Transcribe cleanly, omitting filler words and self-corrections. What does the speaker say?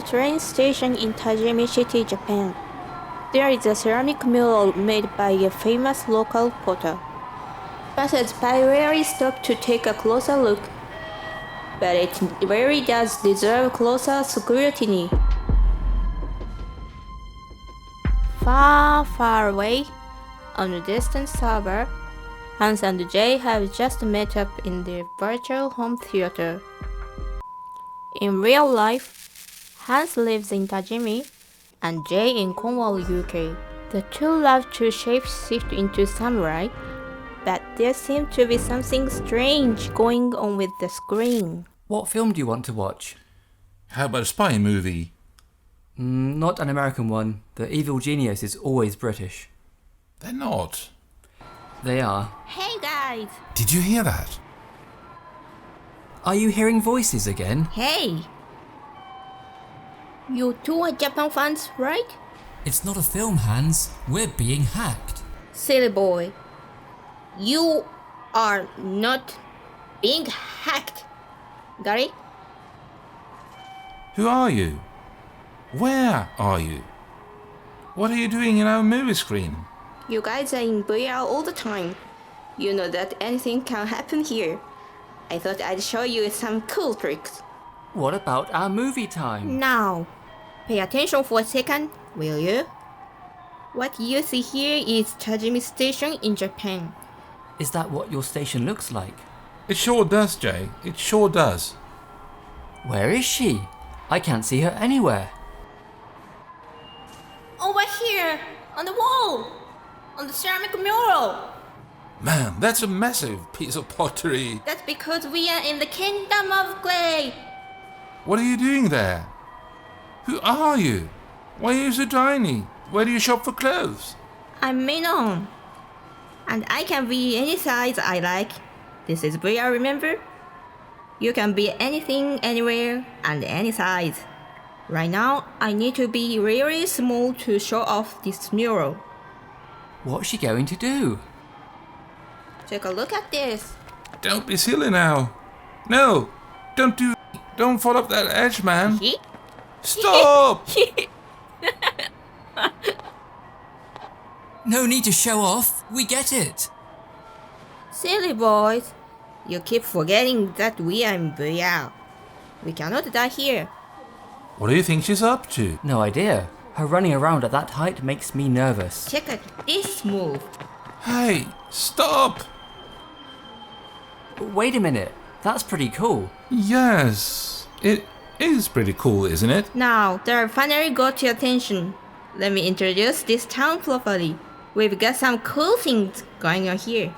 train station in Tajimi City, Japan. There is a ceramic mural made by a famous local potter. Passers by rarely stop to take a closer look, but it really does deserve closer scrutiny. Far, far away, on a distant server, Hans and Jay have just met up in their virtual home theater. In real life, Hans lives in Tajimi and Jay in Cornwall, UK. The two love to shape-shift into samurai, but there seems to be something strange going on with the screen. What film do you want to watch? How about a spy movie? Not an American one. The evil genius is always British. They're not. They are. Hey guys! Did you hear that? Are you hearing voices again? Hey! You two are Japan fans, right? It's not a film, Hans. We're being hacked. Silly boy. You are not being hacked. Got it? Who are you? Where are you? What are you doing in our movie screen? You guys are in VR all the time. You know that anything can happen here. I thought I'd show you some cool tricks. What about our movie time? Now, pay attention for a second, will you? What you see here is Tajimi Station in Japan. Is that what your station looks like? It sure does, Jay. It sure does. Where is she? I can't see her anywhere. Over here, on the wall, on the ceramic mural. Man, that's a massive piece of pottery. That's because we are in the kingdom of clay. What are you doing there? Who are you? Why are you so tiny? Where do you shop for clothes? I'm Mino, and I can be any size I like. This is VR, remember? You can be anything, anywhere, and any size. Right now, I need to be really small to show off this mural. What's she going to do? Take a look at this. Don't be silly now. No, don't fall off that edge, man. Stop! No need to show off. We get it. Silly boys, you keep forgetting that we are in VR. We cannot die here. What do you think she's up to? No idea. Her running around at that height makes me nervous. Check out this move. Hey, stop! Wait a minute. That's pretty cool. Yes, it is pretty cool, isn't it? Now that I finally got your attention, let me introduce this town properly. We've got some cool things going on here.